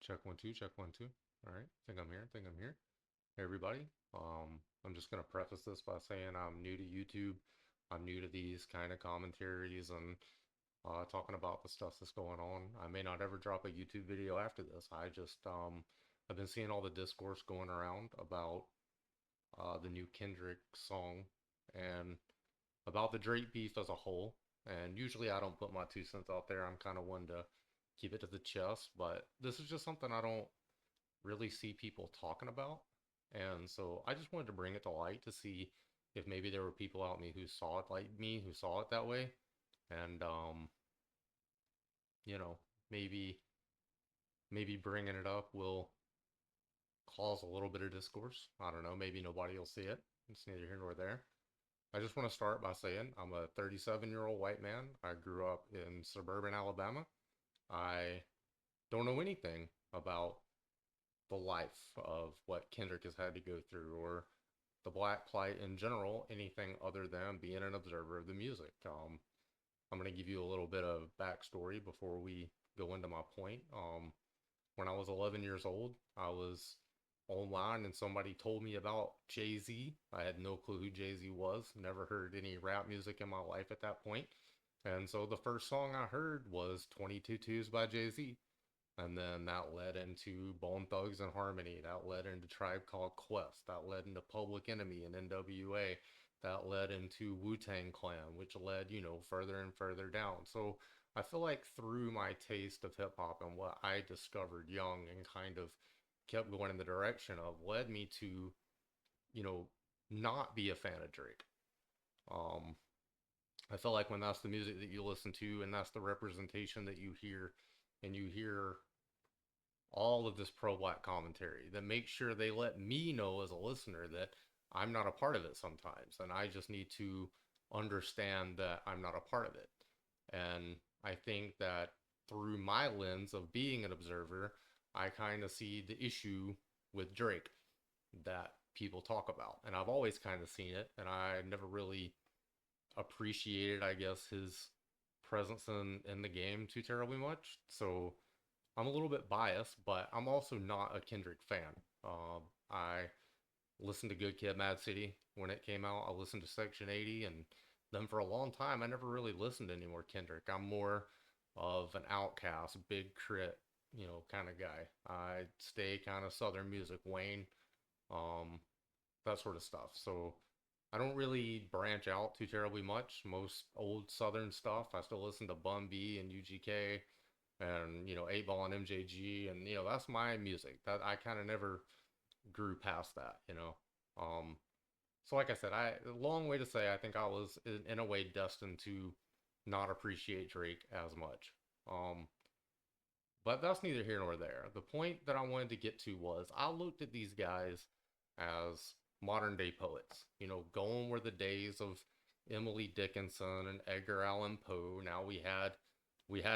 Check one, two, check one, two. All right. Think I'm here. Think I'm here. Hey, everybody. I'm just going to preface this by saying I'm new to YouTube. I'm new to these kind of commentaries and talking about the stuff that's going on. I may not ever drop a YouTube video after this. I've been seeing all the discourse going around about the new Kendrick song and about the Drake beef as a whole. And usually I don't put my 2 cents out there. I'm kind of one to keep it to the chest, but this is just something I don't really see people talking about. And so I just wanted to bring it to light to see if maybe there were people out me who saw it like me, who saw it that way. And you know, maybe maybe bringing it up will cause a little bit of discourse. I don't know, maybe nobody will see it. It's neither here nor there. I just want to start by saying I'm a 37-year-old white man. I grew up in suburban Alabama. I don't know anything about the life of what Kendrick has had to go through or the black plight in general, anything other than being an observer of the music. I'm going to give you a little bit of backstory before we go into my point. When I was 11 years old, I was online and somebody told me about Jay Z. I had no clue who Jay Z was, never heard any rap music in my life at that point. And so the first song I heard was 22 Twos by Jay Z. And then that led into Bone Thugs and Harmony. That led into Tribe Called Quest. That led into Public Enemy and NWA. That led into Wu Tang Clan, which led, further and further down. So I feel like through my taste of hip hop and what I discovered young and kind of kept going in the direction of led me to, you know, not be a fan of Drake. Um, I feel like when that's the music that you listen to and that's the representation that you hear, and you hear all of this pro black commentary that makes sure they let me know as a listener that I'm not a part of it sometimes. And I just need to understand that I'm not a part of it. And I think that through my lens of being an observer, I kind of see the issue with Drake that people talk about. And I've always kind of seen it, and I never really appreciated, I guess, his presence in the game too terribly much. So I'm a little bit biased, but I'm also not a Kendrick fan. I listened to Good Kid, Mad City when it came out. I listened to Section 80, and then for a long time, I never really listened to any more Kendrick. I'm more of an Outcast, Big Crit, kind of guy. I stay kind of Southern music, Wayne, um, that sort of stuff. So I don't really branch out too terribly much. Most old Southern stuff, I still listen to Bun B and UGK and 8 Ball and MJG, and that's my music. That I kind of never grew past that. Um, so like I said, a long way to say I think I was in a way destined to not appreciate Drake as much. Um, but that's neither here nor there. The point that I wanted to get to was I looked at these guys as modern day poets. Going were the days of Emily Dickinson and Edgar Allan Poe. Now we had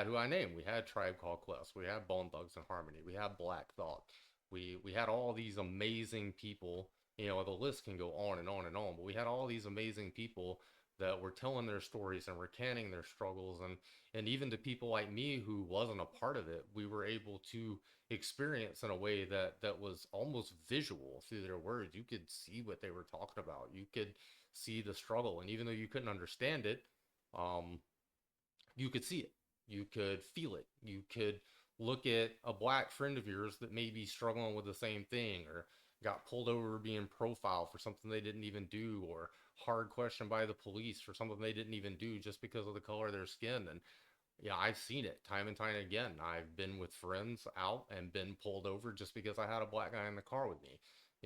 who I named. We had Tribe Called Quest. We had Bone Thugs and Harmony. We had Black Thought. We had all these amazing people. The list can go on and on and on, but we had all these amazing people that were telling their stories and recanting their struggles, and even to people like me who wasn't a part of it, we were able to experience in a way that was almost visual through their words. You could see what they were talking about. You could see the struggle, and even though you couldn't understand it, um, you could see it. You could feel it. You could look at a black friend of yours that may be struggling with the same thing or got pulled over being profiled for something they didn't even do, or hard questioned by the police for something they didn't even do just because of the color of their skin. And yeah, I've seen it time and time again. I've been with friends out and been pulled over just because I had a black guy in the car with me.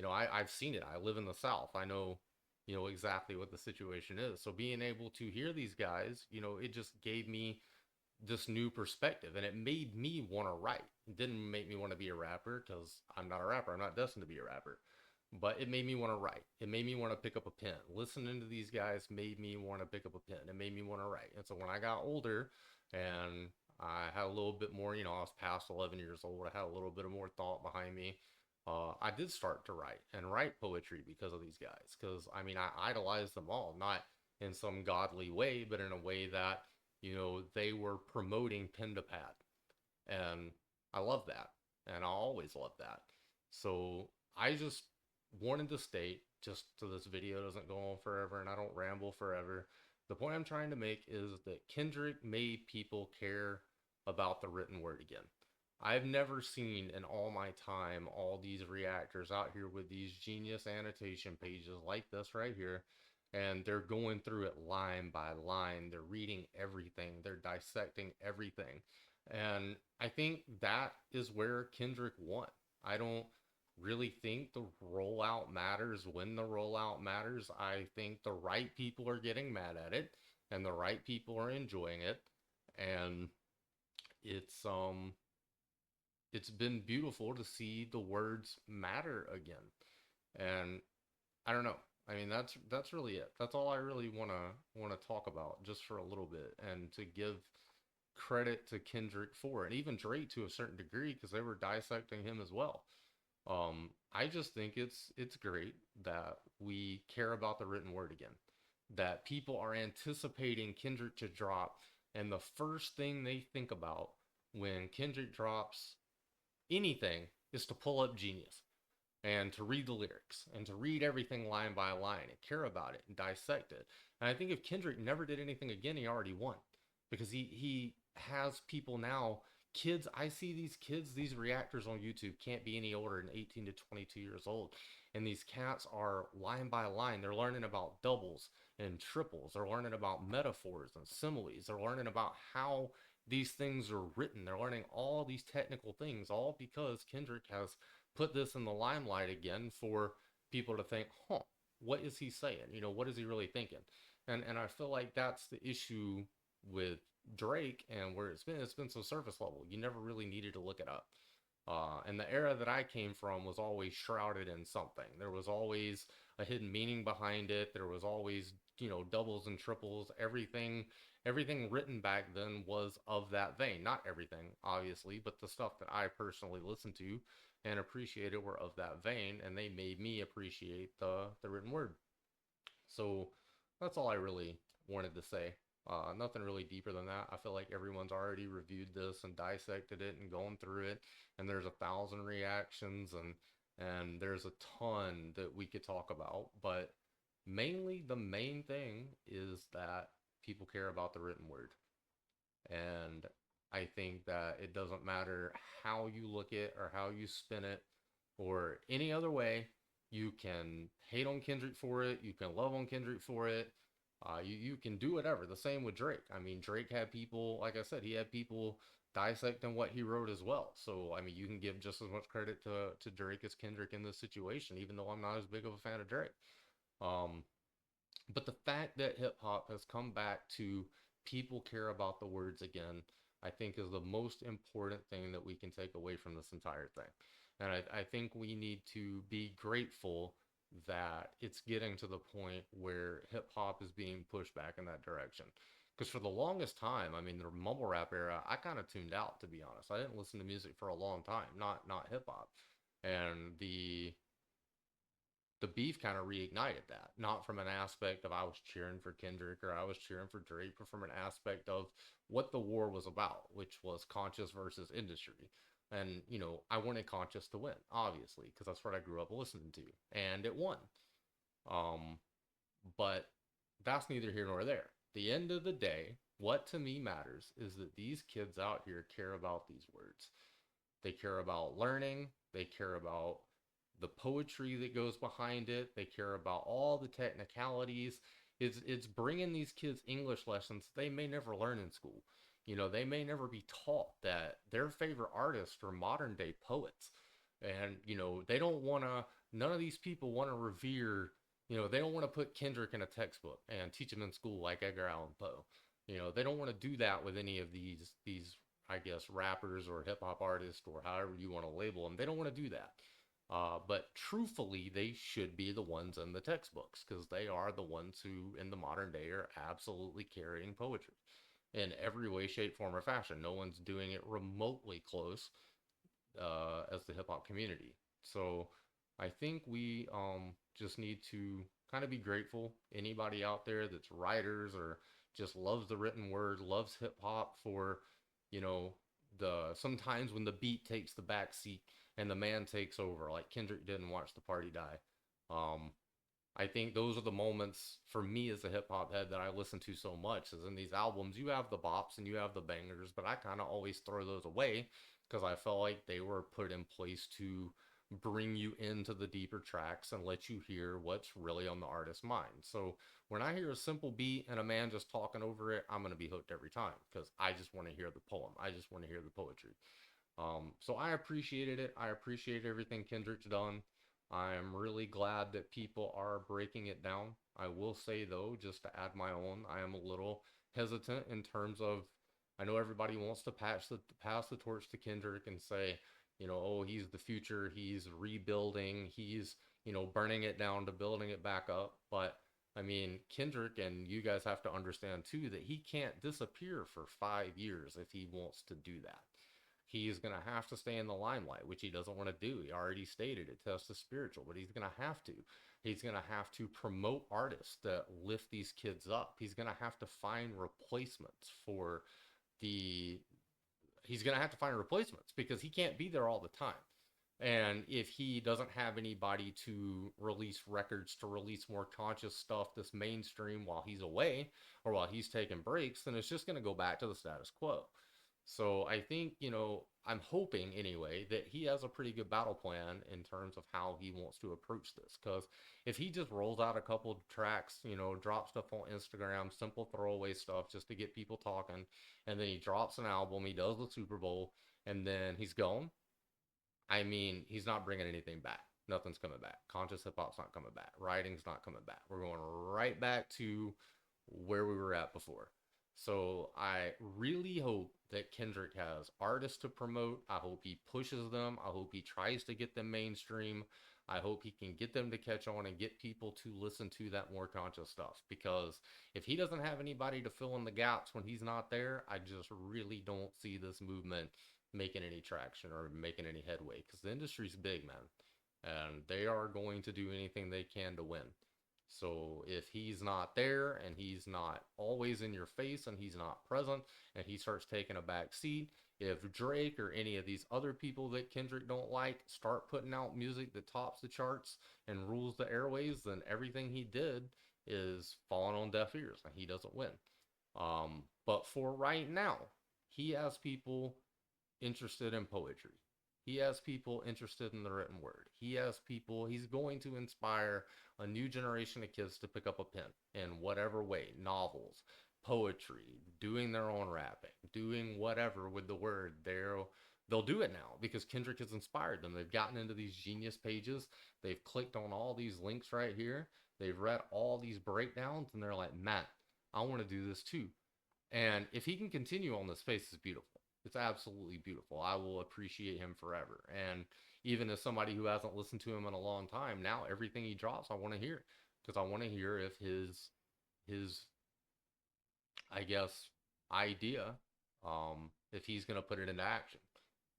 I've seen it. I live in the South. I know, exactly what the situation is. So being able to hear these guys, it just gave me this new perspective, and it made me want to write. It didn't make me want to be a rapper because I'm not a rapper. I'm not destined to be a rapper. But it made me want to write. It made me want to pick up a pen. Listening to these guys made me want to pick up a pen. It made me want to write. And so when I got older and I had a little bit more, I was past 11 years old, I had a little bit of more thought behind me. I did start to write and write poetry because of these guys. Because, I mean, I idolized them all, not in some godly way, but in a way that, they were promoting pen to pad. And I love that. and I always love that. So I just wanted to state, just so this video doesn't go on forever and I don't ramble forever, the point I'm trying to make is that Kendrick made people care about the written word again. I've never seen in all my time all these reactors out here with these genius annotation pages like this right here, and they're going through it line by line. They're reading everything, they're dissecting everything. And I think that is where Kendrick won. I don't really think the rollout matters when the rollout matters. I think the right people are getting mad at it and the right people are enjoying it. And it's it's been beautiful to see the words matter again. And I don't know. I mean, that's really it. That's all I really want to talk about just for a little bit, and to give credit to Kendrick for it, and even Drake to a certain degree because they were dissecting him as well. I just think it's great that we care about the written word again, that people are anticipating Kendrick to drop, and the first thing they think about when Kendrick drops anything is to pull up Genius and to read the lyrics and to read everything line by line and care about it and dissect it. And I think if Kendrick never did anything again, he already won, because he has people now. Kids, I see these kids, these reactors on YouTube can't be any older than 18 to 22 years old. And these cats are line by line. They're learning about doubles and triples. They're learning about metaphors and similes. They're learning about how these things are written. They're learning all these technical things, all because Kendrick has put this in the limelight again for people to think, huh, what is he saying? You know, what is he really thinking? And I feel like that's the issue with Drake, and where it's been so surface level. You never really needed to look it up. And the era that I came from was always shrouded in something. There was always a hidden meaning behind it. There was always, doubles and triples. Everything written back then was of that vein. Not everything, obviously, but the stuff that I personally listened to and appreciated were of that vein, and they made me appreciate the written word. So that's all I really wanted to say. Nothing really deeper than that. I feel like everyone's already reviewed this and dissected it and gone through it, and there's 1,000 reactions, and there's a ton that we could talk about. But mainly, the main thing is that people care about the written word, and I think that it doesn't matter how you look at or how you spin it or any other way. You can hate on Kendrick for it. You can love on Kendrick for it. You can do whatever. The same with Drake. I mean, Drake had people, like I said, he had people dissecting what he wrote as well. So, I mean, you can give just as much credit to Drake as Kendrick in this situation, even though I'm not as big of a fan of Drake. Um, but the fact that hip hop has come back to people care about the words again, I think is the most important thing that we can take away from this entire thing. And I think we need to be grateful that it's getting to the point where hip hop is being pushed back in that direction. Because for the longest time, I mean, the mumble rap era, I kind of tuned out, to be honest. I didn't listen to music for a long time, not hip hop. And the beef kind of reignited that, not from an aspect of I was cheering for Kendrick or I was cheering for Drake, but from an aspect of what the war was about, which was conscious versus industry. And, I wanted conscious to win, obviously, because that's what I grew up listening to, and it won. Um, but that's neither here nor there. The end of the day, what to me matters is that these kids out here care about these words. They care about learning. They care about the poetry that goes behind it. They care about all the technicalities. It's bringing these kids English lessons they may never learn in school. They may never be taught that their favorite artists are modern day poets. And, they don't want to, none of these people want to revere, they don't want to put Kendrick in a textbook and teach him in school like Edgar Allan Poe. They don't want to do that with any of these I guess, rappers or hip hop artists or however you want to label them. They don't want to do that. But truthfully, they should be the ones in the textbooks because they are the ones who, in the modern day, are absolutely carrying poetry in every way, shape, form, or fashion. No one's doing it remotely close as the hip hop community. So I think we just need to kind of be grateful. Anybody out there that's writers or just loves the written word, loves hip hop for, you know, the sometimes when the beat takes the back seat and the man takes over, like Kendrick did not Watch the Party Die. Um, I think those are the moments for me as a hip hop head that I listen to so much. Is in these albums, you have the bops and you have the bangers, but I kind of always throw those away because I felt like they were put in place to bring you into the deeper tracks and let you hear what's really on the artist's mind. So when I hear a simple beat and a man just talking over it, I'm going to be hooked every time because I just want to hear the poem. I just want to hear the poetry. So I appreciated it. I appreciate everything Kendrick's done. I am really glad that people are breaking it down. I will say though, just to add my own, I am a little hesitant in terms of I know everybody wants to pass the torch to Kendrick and say, oh, he's the future, he's rebuilding, he's, burning it down to building it back up. But I mean, Kendrick and you guys have to understand too that he can't disappear for 5 years if he wants to do that. He's going to have to stay in the limelight, which he doesn't want to do. He already stated it, test is spiritual, but he's going to have to. He's going to have to promote artists that lift these kids up. He's going to have to find replacements for the. He's going to have to find replacements because he can't be there all the time. And if he doesn't have anybody to release records, to release more conscious stuff that's mainstream while he's away or while he's taking breaks, then it's just going to go back to the status quo. So I think, I'm hoping anyway that he has a pretty good battle plan in terms of how he wants to approach this. Because if he just rolls out a couple of tracks, drop stuff on Instagram, simple throwaway stuff just to get people talking, and then he drops an album, he does the Super Bowl, and then he's gone, I mean, he's not bringing anything back. Nothing's coming back. Conscious hip hop's not coming back. Writing's not coming back. We're going right back to where we were at before. So I really hope that Kendrick has artists to promote. I hope he pushes them. I hope he tries to get them mainstream. I hope he can get them to catch on and get people to listen to that more conscious stuff. Because if he doesn't have anybody to fill in the gaps when he's not there, I just really don't see this movement making any traction or making any headway. Because the industry's big, man. And they are going to do anything they can to win. So if he's not there and he's not always in your face and he's not present and he starts taking a back seat, if Drake or any of these other people that Kendrick don't like start putting out music that tops the charts and rules the airways, then everything he did is falling on deaf ears and he doesn't win. But for right now, he has people interested in poetry. He has people interested in the written word. He has people, he's going to inspire a new generation of kids to pick up a pen in whatever way, novels, poetry, doing their own rapping, doing whatever with the word. They'll do it now because Kendrick has inspired them. They've gotten into these Genius pages. They've clicked on all these links right here. They've read all these breakdowns and they're like, Matt, I want to do this too. And if he can continue on this pace, it's beautiful. It's absolutely beautiful. I will appreciate him forever. And even as somebody who hasn't listened to him in a long time, now everything he drops, I want to hear because I want to hear if his I guess idea, if he's going to put it into action,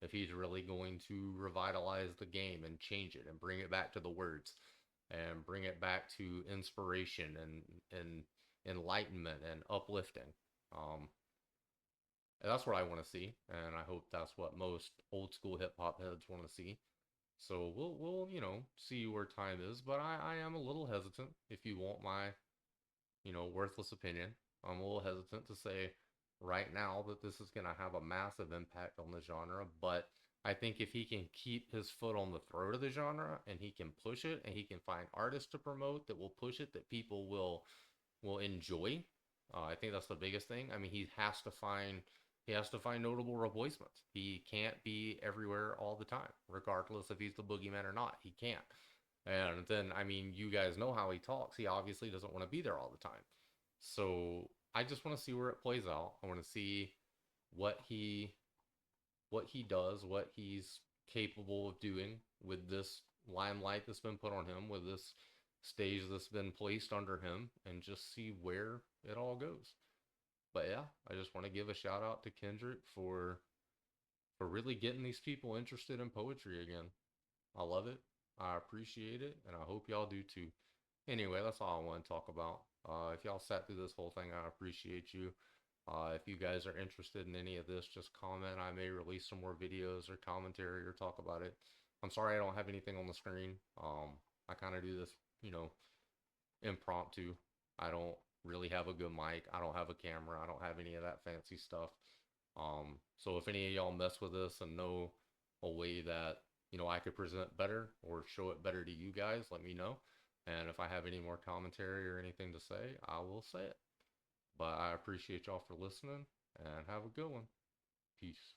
if he's really going to revitalize the game and change it and bring it back to the words and bring it back to inspiration and enlightenment and uplifting. Um, and that's what I want to see, and I hope that's what most old school hip hop heads want to see. So we'll see where time is, but I am a little hesitant. If you want my worthless opinion, I'm a little hesitant to say right now that this is going to have a massive impact on the genre. But I think if he can keep his foot on the throat of the genre and he can push it and he can find artists to promote that will push it, that people will enjoy. I think that's the biggest thing. I mean, he has to find notable replacements. He can't be everywhere all the time, regardless if he's the boogeyman or not. He can't. And then, I mean, you guys know how he talks. He obviously doesn't want to be there all the time. So I just want to see where it plays out. I want to see what he what he does, what he's capable of doing with this limelight that's been put on him, with this stage that's been placed under him, and just see where it all goes. But yeah, I just want to give a shout out to Kendrick for really getting these people interested in poetry again. I love it. I appreciate it, and I hope y'all do too. Anyway, that's all I want to talk about. If y'all sat through this whole thing, I appreciate you. If you guys are interested in any of this, just comment. I may release some more videos or commentary or talk about it. I'm sorry I don't have anything on the screen. I kind of do this, you know, impromptu. I don't really have a good mic. I don't have a camera. I don't have any of that fancy stuff. So if any of y'all mess with this and know a way that, you know, I could present better or show it better to you guys, let me know. And if I have any more commentary or anything to say, I will say it. But I appreciate y'all for listening and have a good one. Peace.